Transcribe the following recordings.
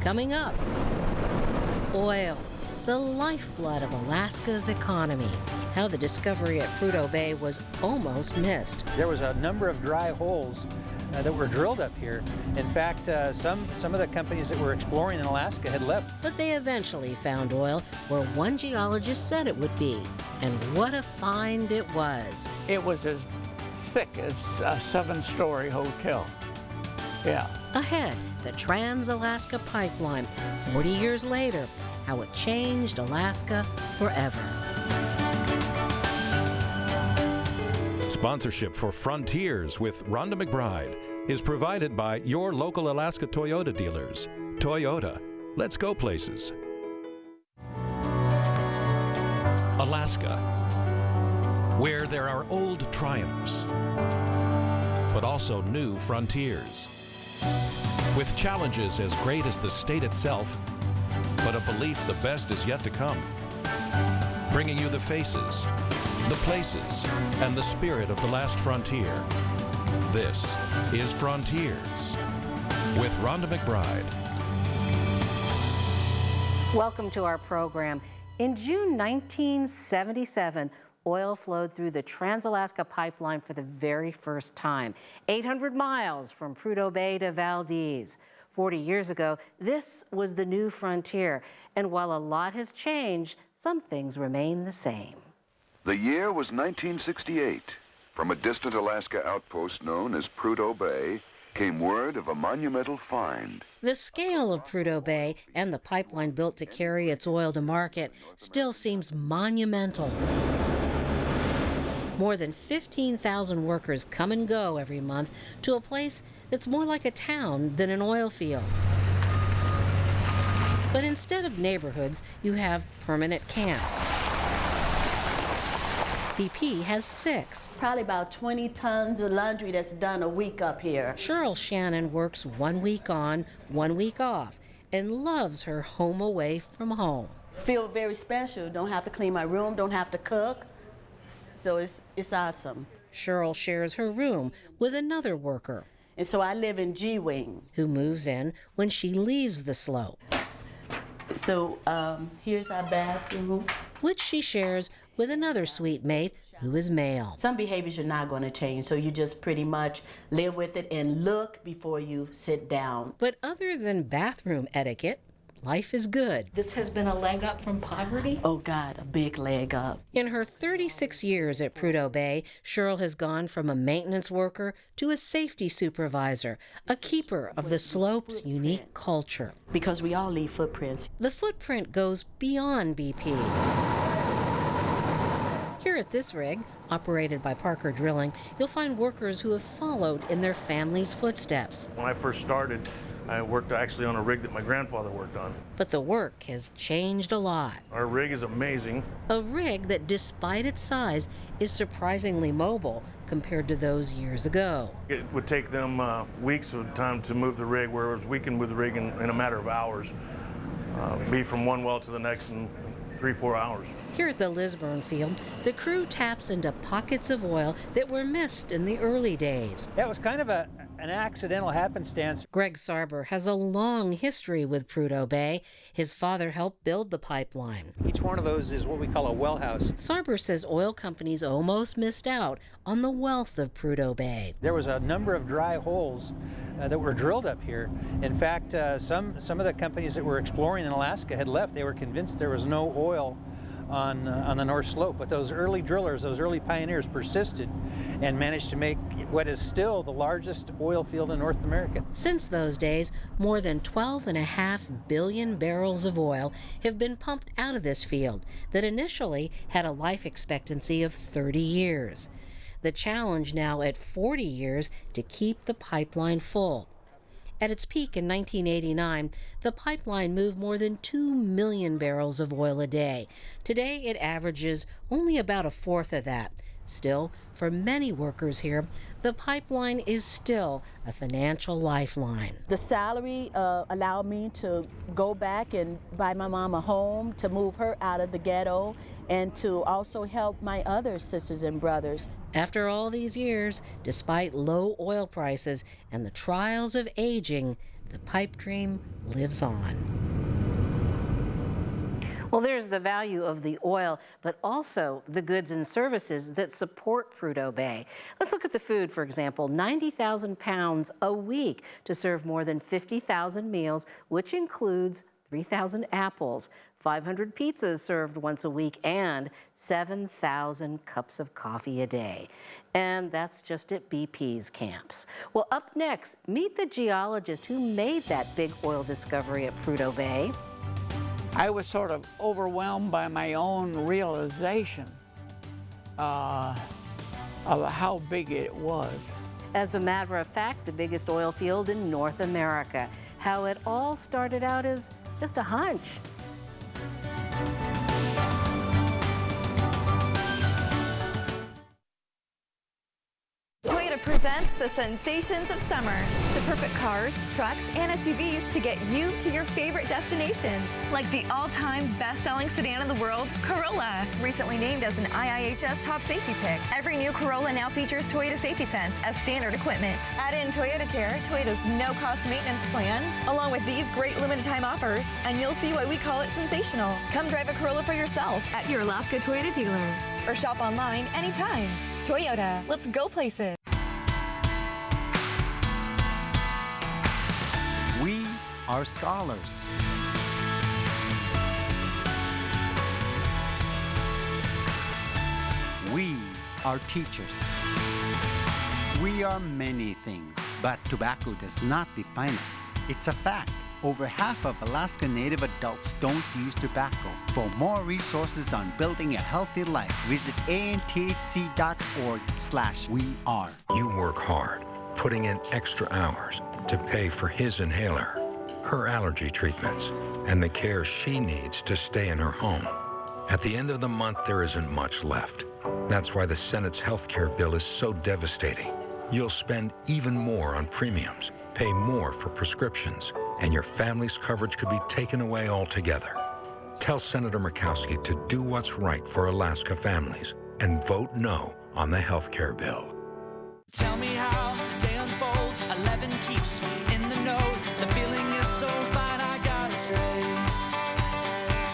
Coming up, oil, the lifeblood of Alaska's economy. How the discovery at Prudhoe Bay was almost missed. There was a number of dry holes that were drilled up here. In fact, some of the companies that were exploring in Alaska had left. But they eventually found oil where one geologist said it would be. And what a find it was. It was as thick as a 7-story hotel. Yeah. Ahead, the Trans-Alaska Pipeline, 40 years later, how it changed Alaska forever. Sponsorship for Frontiers with Rhonda McBride is provided by your local Alaska Toyota dealers. Toyota, let's go places. Alaska, where there are old triumphs, but also new frontiers. With challenges as great as the state itself, but a belief the best is yet to come. Bringing you the faces, the places, and the spirit of the last frontier. This is Frontiers with Rhonda McBride. Welcome to our program. In June 1977, oil flowed through the Trans-Alaska Pipeline for the very first time, 800 miles from Prudhoe Bay to Valdez. 40 years ago, this was the new frontier. And while a lot has changed, some things remain the same. The year was 1968. From a distant Alaska outpost known as Prudhoe Bay came word of a monumental find. The scale of Prudhoe Bay and the pipeline built to carry its oil to market still seems monumental. More than 15,000 workers come and go every month to a place that's more like a town than an oil field. But instead of neighborhoods, you have permanent camps. BP has 6. Probably about 20 tons of laundry that's done a week up here. Cheryl Shannon works 1 week on, 1 week off, and loves her home away from home. Feel very special. Don't have to clean my room, don't have to cook. So it's awesome. Cheryl shares her room with another worker. And so I live in G-Wing. Who moves in when she leaves the slope. So here's our bathroom. Which she shares with another suite mate who is male. Some behaviors are not going to change, so you just pretty much live with it and look before you sit down. But other than bathroom etiquette, life is good. This has been a leg up from poverty? Oh God, a big leg up. In her 36 years at Prudhoe Bay, Cheryl has gone from a maintenance worker to a safety supervisor, a keeper of the slope's unique culture. Because we all leave footprints. The footprint goes beyond BP. Here at this rig, operated by Parker Drilling, you'll find workers who have followed in their family's footsteps. When I first started, I worked actually on a rig that my grandfather worked on. But the work has changed a lot. Our rig is amazing. A rig that, despite its size, is surprisingly mobile compared to those years ago. It would take them weeks of time to move the rig, whereas we can move the rig in a matter of hours. Be from one well to the next in 3-4 hours. Here at the Lisburn field, the crew taps into pockets of oil that were missed in the early days. That was kind of an accidental happenstance. Greg Sarber has a long history with Prudhoe Bay. His father helped build the pipeline. Each one of those is what we call a well house. Sarber says oil companies almost missed out on the wealth of Prudhoe Bay. There was a number of dry holes that were drilled up here. In fact, some of the companies that were exploring in Alaska had left. They were convinced there was no oil on the North Slope, but those early drillers, those early pioneers persisted and managed to make what is still the largest oil field in North America. Since those days, more than 12.5 billion barrels of oil have been pumped out of this field that initially had a life expectancy of 30 years. The challenge now at 40 years to keep the pipeline full. At its peak in 1989, the pipeline moved more than 2 million barrels of oil a day. Today, it averages only about a fourth of that. Still, for many workers here, the pipeline is still a financial lifeline. The salary allowed me to go back and buy my mom a home, to move her out of the ghetto, and to also help my other sisters and brothers. After all these years, despite low oil prices and the trials of aging, the pipe dream lives on. Well, there's the value of the oil, but also the goods and services that support Prudhoe Bay. Let's look at the food, for example. 90,000 pounds a week to serve more than 50,000 meals, which includes 3,000 apples, 500 pizzas served once a week, and 7,000 cups of coffee a day. And that's just at BP's camps. Well, up next, meet the geologist who made that big oil discovery at Prudhoe Bay. I was sort of overwhelmed by my own realization of how big it was. As a matter of fact, the biggest oil field in North America. How it all started out as just a hunch. Toyota presents the sensations of summer. The perfect cars, trucks, and SUVs to get you to your favorite destinations. Like the all-time best-selling sedan in the world, Corolla. Recently named as an IIHS top safety pick. Every new Corolla now features Toyota Safety Sense as standard equipment. Add in Toyota Care, Toyota's no-cost maintenance plan, along with these great limited-time offers, and you'll see why we call it sensational. Come drive a Corolla for yourself at your Alaska Toyota dealer. Or shop online anytime. Toyota, let's go places. We are scholars. We are teachers. We are many things, but tobacco does not define us. It's a fact. Over half of Alaska Native adults don't use tobacco. For more resources on building a healthy life, visit anthc.org/weare. You work hard, putting in extra hours to pay for his inhaler, her allergy treatments, and the care she needs to stay in her home. At the end of the month, there isn't much left. That's why the Senate's healthcare bill is so devastating. You'll spend even more on premiums, pay more for prescriptions, and your family's coverage could be taken away altogether. Tell Senator Murkowski to do what's right for Alaska families and vote no on the health care bill. Tell me how the day unfolds. 11 keeps me in the know. The feeling is so fine, I gotta say.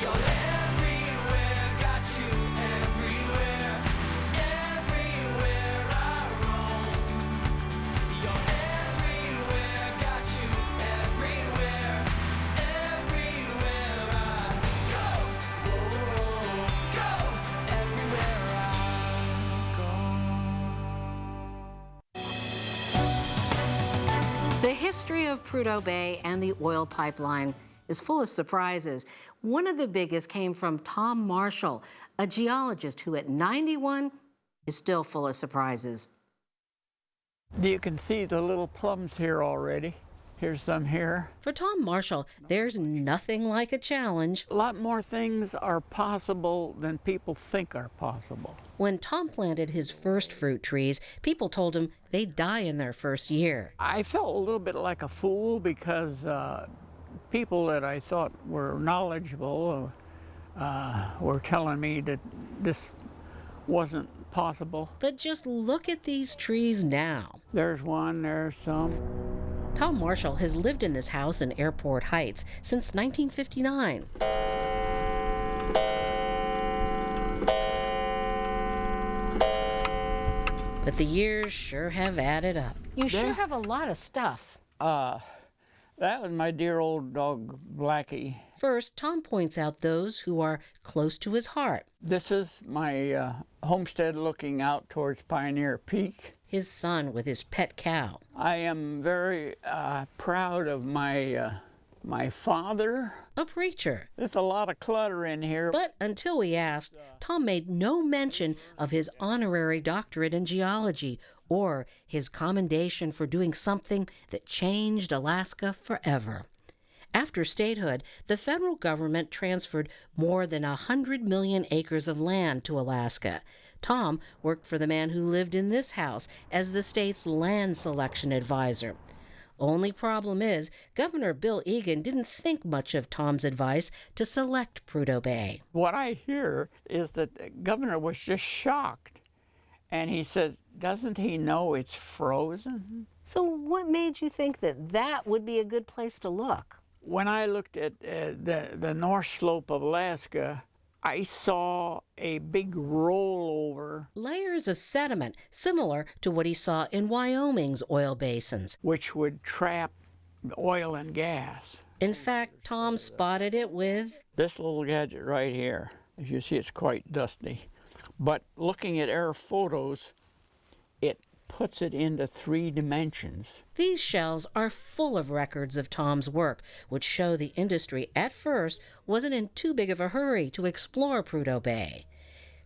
You're everywhere, got you everywhere. Everywhere I roam. You're everywhere, got you everywhere. Everywhere I go. Go. Everywhere I go. The history of Prudhoe Bay and the oil pipeline is full of surprises. One of the biggest came from Tom Marshall, a geologist who at 91 is still full of surprises. You can see the little plums here already. Here's some here. For Tom Marshall, there's nothing like a challenge. A lot more things are possible than people think are possible. When Tom planted his first fruit trees, people told him they'd die in their first year. I felt a little bit like a fool because people that I thought were knowledgeable were telling me that this wasn't possible. But just look at these trees now. There's one, there's some. Tom Marshall has lived in this house in Airport Heights since 1959. But the years sure have added up. You sure have a lot of stuff. That was my dear old dog, Blackie. First, Tom points out those who are close to his heart. This is my homestead looking out towards Pioneer Peak. His son with his pet cow. I am very proud of my father. A preacher. There's a lot of clutter in here. But until we asked, Tom made no mention of his honorary doctorate in geology or his commendation for doing something that changed Alaska forever. After statehood, the federal government transferred more than 100 million acres of land to Alaska. Tom worked for the man who lived in this house as the state's land selection advisor. Only problem is, Governor Bill Egan didn't think much of Tom's advice to select Prudhoe Bay. What I hear is that the governor was just shocked. And he said, doesn't he know it's frozen? So what made you think that that would be a good place to look? When I looked at the North Slope of Alaska, I saw a big rollover. Layers of sediment, similar to what he saw in Wyoming's oil basins, which would trap oil and gas. In fact, Tom spotted it with this little gadget right here. As you see, it's quite dusty. But looking at air photos, it puts it into 3 dimensions. These shelves are full of records of Tom's work, which show the industry at first wasn't in too big of a hurry to explore Prudhoe Bay.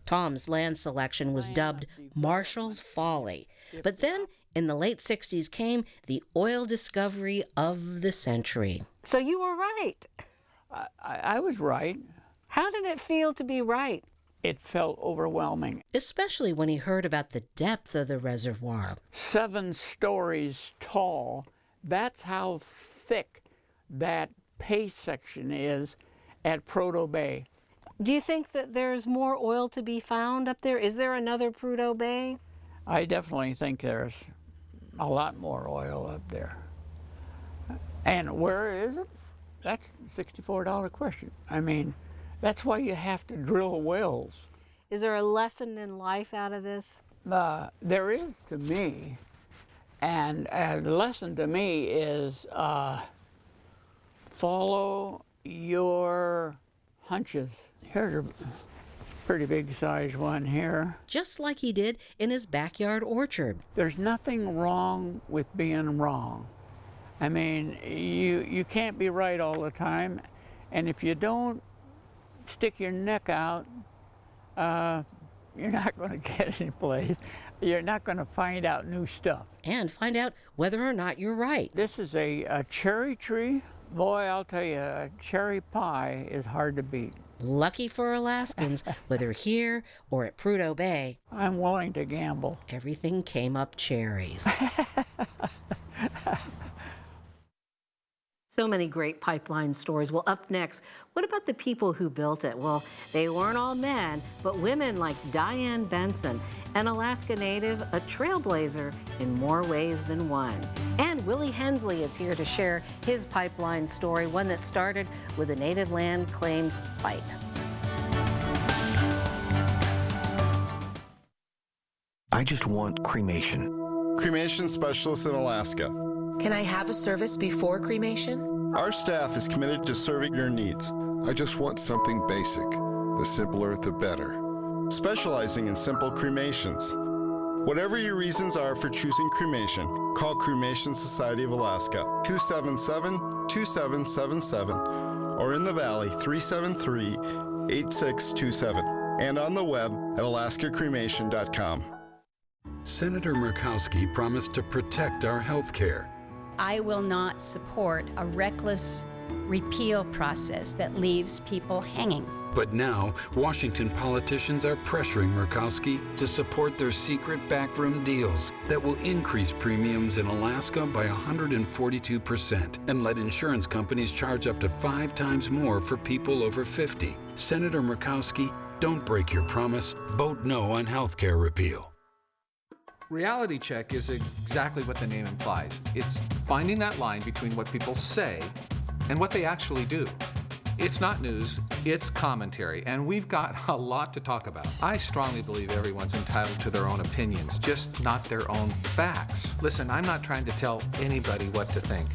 Tom's land selection was dubbed Marshall's Folly. But then, in the late 60s, came the oil discovery of the century. So you were right. I was right. How did it feel to be right? It felt overwhelming. Especially when he heard about the depth of the reservoir. 7 stories tall. That's how thick that pay section is at Prudhoe Bay. Do you think that there's more oil to be found up there? Is there another Prudhoe Bay? I definitely think there's a lot more oil up there. And where is it? That's the $64 question. I mean, that's why you have to drill wells. Is there a lesson in life out of this? There is to me. And a lesson to me is follow your hunches. Here's a pretty big size one here. Just like he did in his backyard orchard. There's nothing wrong with being wrong. I mean, you can't be right all the time. And if you don't stick your neck out, you're not going to get any place. You're not going to find out new stuff. And find out whether or not you're right. This is a cherry tree. Boy, I'll tell you, a cherry pie is hard to beat. Lucky for Alaskans, whether here or at Prudhoe Bay, I'm willing to gamble. Everything came up cherries. So many great pipeline stories. Well, up next, what about the people who built it? Well, they weren't all men, but women like Diane Benson, an Alaska native, a trailblazer in more ways than one. And Willie Hensley is here to share his pipeline story, one that started with a native land claims fight. I just want cremation. Cremation specialist in Alaska. Can I have a service before cremation? Our staff is committed to serving your needs. I just want something basic. The simpler, the better. Specializing in simple cremations. Whatever your reasons are for choosing cremation, call Cremation Society of Alaska, 277-2777, or in the Valley, 373-8627, and on the web at alaskacremation.com. Senator Murkowski promised to protect our health care. I will not support a reckless repeal process that leaves people hanging. But now, Washington politicians are pressuring Murkowski to support their secret backroom deals that will increase premiums in Alaska by 142% and let insurance companies charge up to 5 times more for people over 50. Senator Murkowski, don't break your promise. Vote no on health care repeal. Reality check is exactly what the name implies. It's finding that line between what people say and what they actually do. It's not news, it's commentary, and we've got a lot to talk about. I strongly believe everyone's entitled to their own opinions, just not their own facts. Listen, I'm not trying to tell anybody what to think.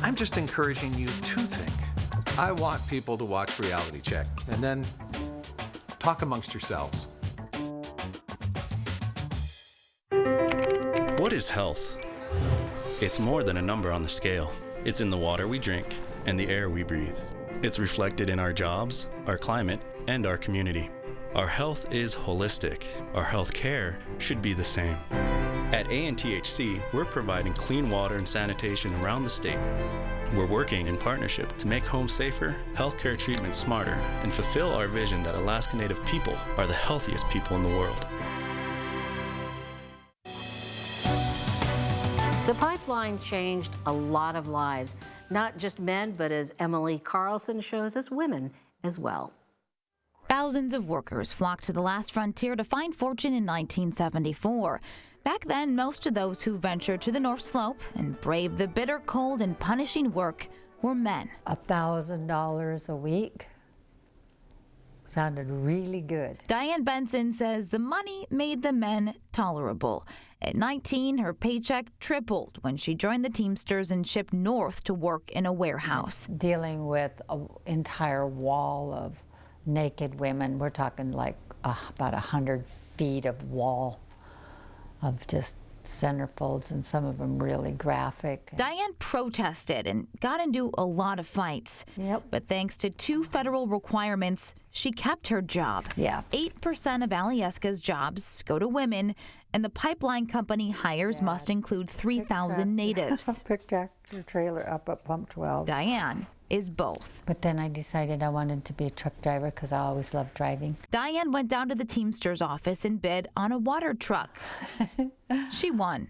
I'm just encouraging you to think. I want people to watch Reality Check and then talk amongst yourselves. What is health? It's more than a number on the scale. It's in the water we drink and the air we breathe. It's reflected in our jobs, our climate, and our community. Our health is holistic. Our health care should be the same. At ANTHC, we're providing clean water and sanitation around the state. We're working in partnership to make homes safer, healthcare treatment smarter, and fulfill our vision that Alaska Native people are the healthiest people in the world. The pipeline changed a lot of lives, not just men, but as Emily Carlson shows us, women as well. Thousands of workers flocked to the last frontier to find fortune in 1974. Back then, most of those who ventured to the North Slope and braved the bitter cold and punishing work were men. $1,000 a week sounded really good. Diane Benson says the money made the men tolerable. At 19, her paycheck tripled when she joined the Teamsters and shipped north to work in a warehouse. Dealing with an entire wall of naked women, we're talking like about 100 feet of wall of just centerfolds, and some of them really graphic. Diane protested and got into a lot of fights. Yep. But thanks to 2 federal requirements, she kept her job. Yeah. 8% of Alyeska's jobs go to women, and the pipeline company hires must include 3,000 natives. Pick tractor trailer up at Pump 12. Diane is both. But then I decided I wanted to be a truck driver because I always loved driving. Diane went down to the Teamsters office and bid on a water truck. She won.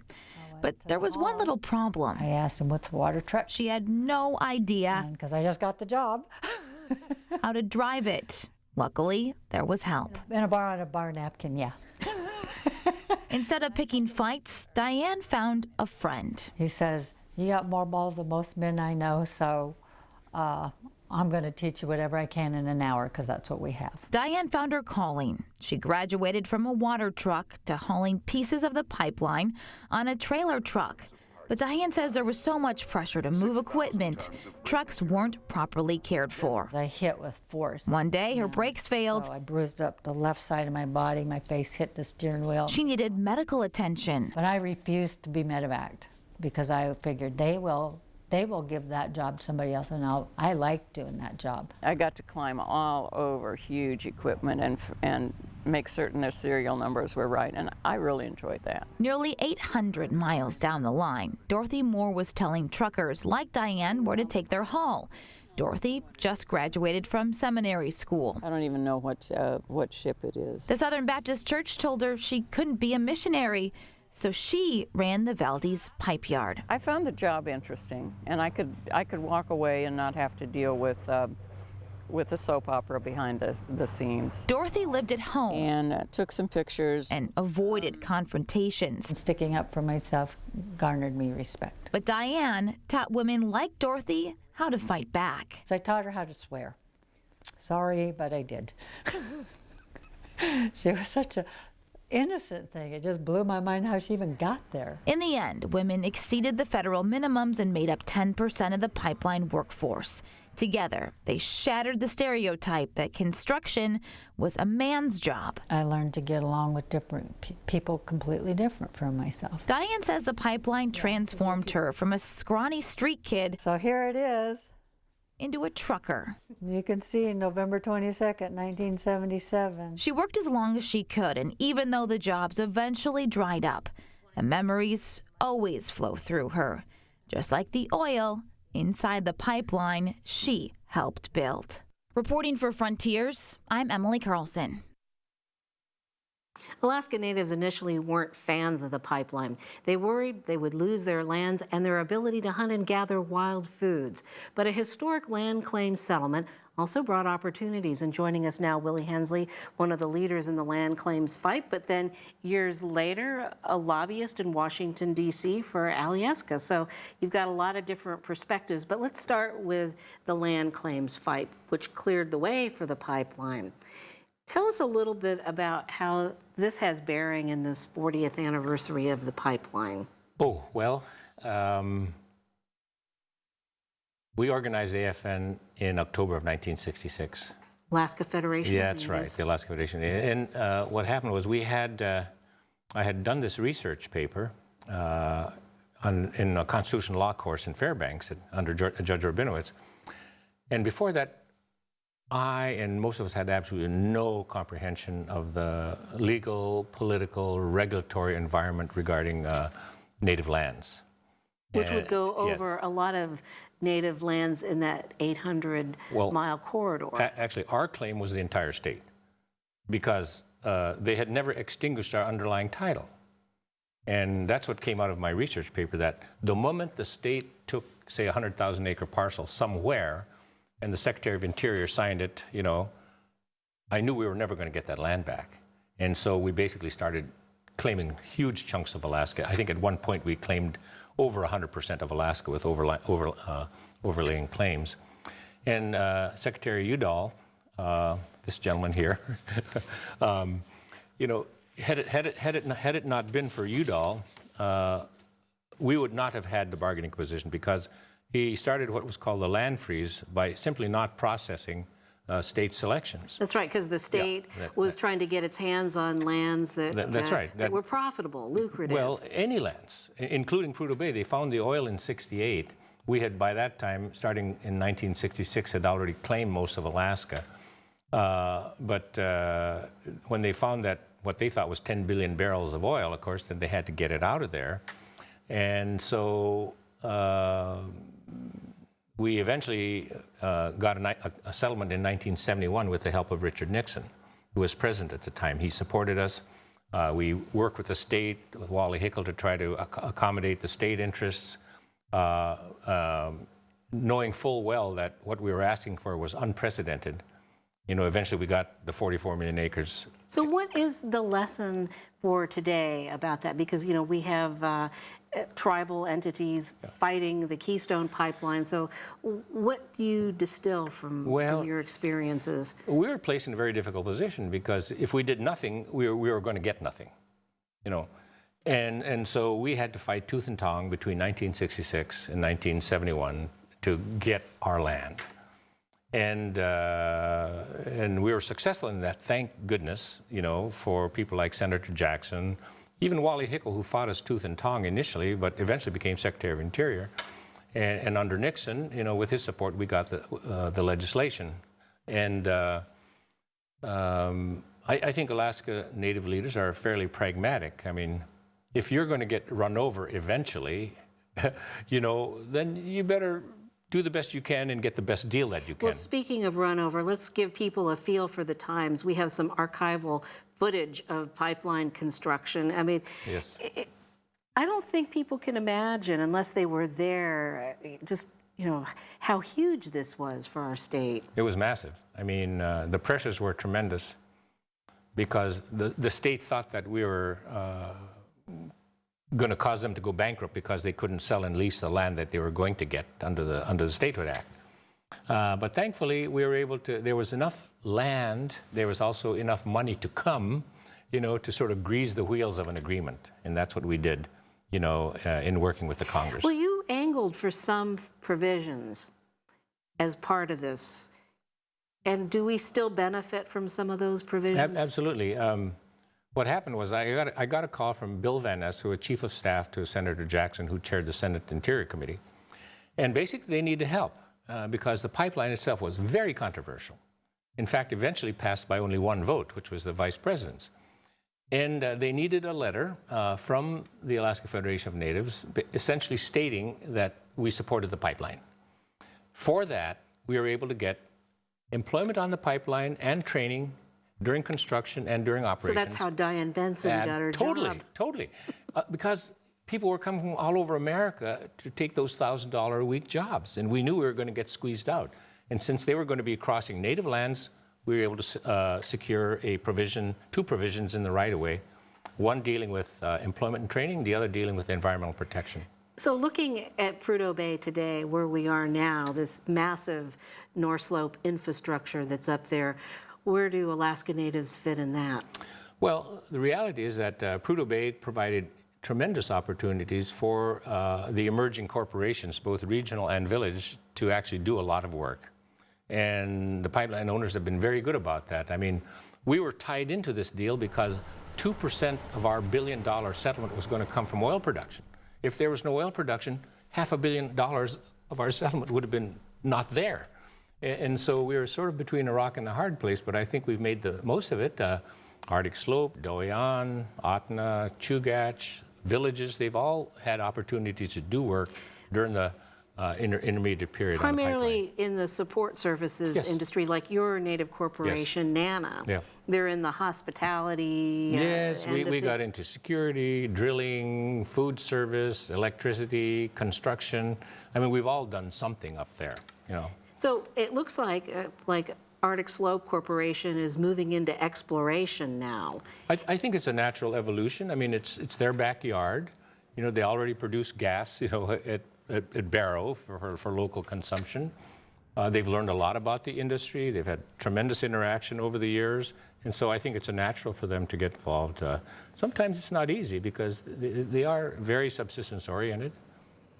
But there was one little problem. I asked him, what's a water truck? She had no idea. Because I just got the job. How to drive it. Luckily, there was help. In a bar on a bar napkin, yeah. Instead of picking fights, Diane found a friend. He says, you got more balls than most men I know, so I'm going to teach you whatever I can in an hour, because that's what we have. Diane found her calling. She graduated from a water truck to hauling pieces of the pipeline on a trailer truck. But Diane says there was so much pressure to move equipment, trucks weren't properly cared for. I hit with force. One day, her brakes failed. So I bruised up the left side of my body. My face hit the steering wheel. She needed medical attention. But I refused to be medevaced because I figured they will give that job to somebody else, and I like doing that job. I got to climb all over huge equipment and make certain their serial numbers were right, and I really enjoyed that. Nearly 800 miles down the line, Dorothy Moore was telling truckers like Diane where to take their haul. Dorothy just graduated from seminary school. I don't even know what ship it is. The Southern Baptist Church told her she couldn't be a missionary, so she ran the Valdez pipe yard. I found the job interesting, and I could walk away and not have to deal with the soap opera behind the scenes. Dorothy lived at home and took some pictures and avoided confrontations. And sticking up for myself garnered me respect. But Diane taught women like Dorothy how to fight back. So I taught her how to swear. Sorry, but I did. She was such a innocent thing. It just blew my mind how she even got there. In the end, women exceeded the federal minimums and made up 10% of the pipeline workforce. Together, they shattered the stereotype that construction was a man's job. I learned to get along with different people completely different from myself. Diane says the pipeline transformed her from a scrawny street kid. So here it is. Into a trucker. You can see November 22nd, 1977. She worked as long as she could, and even though the jobs eventually dried up, the memories always flow through her, just like the oil inside the pipeline she helped build. Reporting for Frontiers, I'm Emily Carlson. Alaska Natives initially weren't fans of the pipeline. They worried they would lose their lands and their ability to hunt and gather wild foods. But a historic land claim settlement also brought opportunities. And joining us now, Willie Hensley, one of the leaders in the land claims fight, but then years later, a lobbyist in Washington, D.C. for Alyeska. So you've got a lot of different perspectives. But let's start with the land claims fight, which cleared the way for the pipeline. Tell us a little bit about how this has bearing in this 40th anniversary of the pipeline. Oh, well, we organized AFN in October of 1966. Alaska Federation? Yeah, that's right, the Alaska Federation. And what happened was I had done this research paper in a constitutional law course in Fairbanks under Judge Rabinowitz. And before that, I and most of us had absolutely no comprehension of the legal, political, regulatory environment regarding native lands. Which would go over a lot of native lands in that 800-mile corridor. Actually, our claim was the entire state because they had never extinguished our underlying title. And that's what came out of my research paper, that the moment the state took, say, a 100,000-acre parcel somewhere, and the Secretary of Interior signed it, I knew we were never going to get that land back. And so we basically started claiming huge chunks of Alaska. I think at one point we claimed over 100% of Alaska with overlaying claims. And Secretary Udall, this gentleman here, you know, had it not been for Udall, we would not have had the bargaining position, because he started what was called the land freeze by simply not processing state selections. That's right, because the state was trying to get its hands on lands that were profitable, lucrative. Well, any lands, including Prudhoe Bay. They found the oil in '68. We had, by that time, starting in 1966, had already claimed most of Alaska. But when they found that what they thought was 10 billion barrels of oil, of course, then they had to get it out of there. And so we eventually got a settlement in 1971 with the help of Richard Nixon, who was president at the time. He supported us. We worked with the state, with Wally Hickel, to try to accommodate the state interests, knowing full well that what we were asking for was unprecedented. You know, eventually we got the 44 million acres. So what is the lesson for today about that? Because, you know, we have tribal entities fighting the Keystone Pipeline. So what do you distill from your experiences? We were placed in a very difficult position, because if we did nothing, we were going to get nothing, you know. And so we had to fight tooth and tongue between 1966 and 1971 to get our land. And we were successful in that, thank goodness, you know, for people like Senator Jackson, even Wally Hickel, who fought us tooth and tongue initially, but eventually became Secretary of Interior. And under Nixon, you know, with his support, we got the legislation. And I think Alaska Native leaders are fairly pragmatic. I mean, if you're going to get run over eventually, you know, then you better do the best you can and get the best deal that you can. Well, speaking of run over, let's give people a feel for the times. We have some archival footage of pipeline construction. I mean, yes. I don't think people can imagine, unless they were there, just, you know, how huge this was for our state. It was massive. I mean, the pressures were tremendous, because the state thought that we were going to cause them to go bankrupt because they couldn't sell and lease the land that they were going to get under the Statehood Act. But thankfully, we were able to, there was enough land, there was also enough money to come, you know, to sort of grease the wheels of an agreement. And that's what we did, you know, in working with the Congress. Well, you angled for some provisions as part of this. And do we still benefit from some of those provisions? Absolutely. What happened was I got a call from Bill Van Ness, who was Chief of Staff to Senator Jackson, who chaired the Senate Interior Committee. And basically, they needed help because the pipeline itself was very controversial. In fact, eventually passed by only one vote, which was the Vice President's. And they needed a letter from the Alaska Federation of Natives, essentially stating that we supported the pipeline. For that, we were able to get employment on the pipeline and training during construction and during operations. So that's how Diane Benson got her job. Totally. Because people were coming from all over America to take those $1,000 a week jobs, and we knew we were going to get squeezed out. And since they were going to be crossing native lands, we were able to secure a provision, two provisions in the right-of-way, one dealing with employment and training, the other dealing with environmental protection. So looking at Prudhoe Bay today, where we are now, this massive North Slope infrastructure that's up there, where do Alaska Natives fit in that? Well, the reality is that Prudhoe Bay provided tremendous opportunities for the emerging corporations, both regional and village, to actually do a lot of work. And the pipeline owners have been very good about that. I mean, we were tied into this deal because 2% of our $1 billion settlement was going to come from oil production. If there was no oil production, $500 million of our settlement would have been not there. And so we were sort of between a rock and a hard place, but I think we've made the most of it. Arctic Slope, Doyan, Otna, Chugach, villages, they've all had opportunities to do work during the intermediate period. Primarily in the support services industry, like your native corporation, NANA. Yeah. They're in the hospitality. Yes, we got into security, drilling, food service, electricity, construction. I mean, we've all done something up there, you know. So it looks like Arctic Slope Corporation is moving into exploration now. I think it's a natural evolution. I mean, it's their backyard. You know, they already produce gas, you know, at Barrow for local consumption. They've learned a lot about the industry. They've had tremendous interaction over the years. And so I think it's a natural for them to get involved. Sometimes it's not easy because they are very subsistence oriented,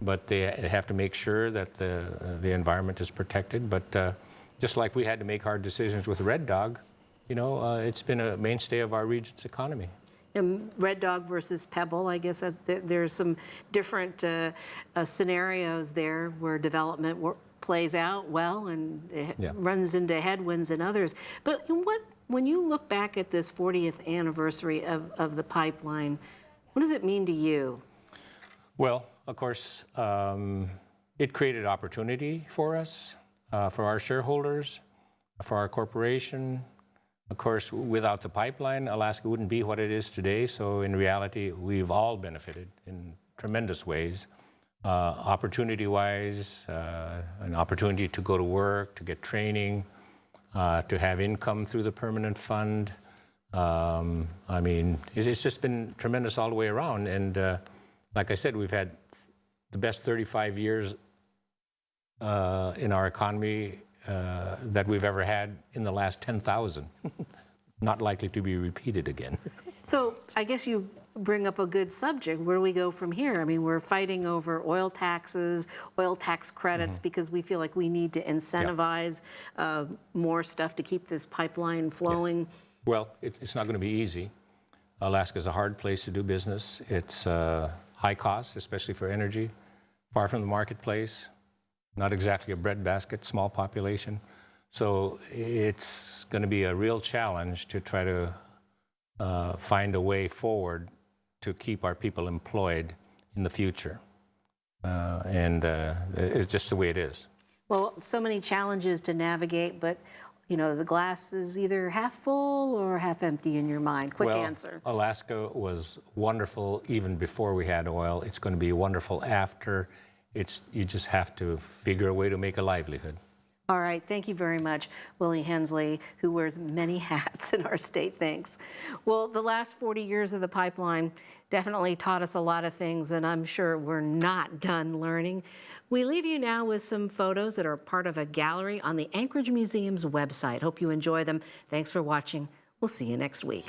but they have to make sure that the environment is protected. But just like we had to make hard decisions with Red Dog, you know, it's been a mainstay of our region's economy. And Red Dog versus Pebble, I guess there's some different scenarios there where development plays out well and it runs into headwinds and others. But when you look back at this 40th anniversary of the pipeline, what does it mean to you? Well, of course, it created opportunity for us, for our shareholders, for our corporation. Of course, without the pipeline, Alaska wouldn't be what it is today. So in reality, we've all benefited in tremendous ways. Opportunity-wise, an opportunity to go to work, to get training, to have income through the permanent fund. I mean, it's just been tremendous all the way around. And like I said, we've had the best 35 years in our economy that we've ever had in the last 10,000. Not likely to be repeated again. So I guess you bring up a good subject. Where do we go from here? I mean, we're fighting over oil taxes, oil tax credits, because we feel like we need to incentivize more stuff to keep this pipeline flowing. Yes. Well, it's not going to be easy. Alaska's a hard place to do business. It's high cost, especially for energy, far from the marketplace, not exactly a breadbasket, small population. So it's going to be a real challenge to try to find a way forward to keep our people employed in the future. And it's just the way it is. Well, so many challenges to navigate, but you know, the glass is either half full or half empty in your mind. Quick answer. Alaska was wonderful even before we had oil. It's going to be wonderful after. You just have to figure a way to make a livelihood. All right, thank you very much, Willie Hensley, who wears many hats in our state. Thanks. Well, the last 40 years of the pipeline definitely taught us a lot of things, and I'm sure we're not done learning. We leave you now with some photos that are part of a gallery on the Anchorage Museum's website. Hope you enjoy them. Thanks for watching. We'll see you next week.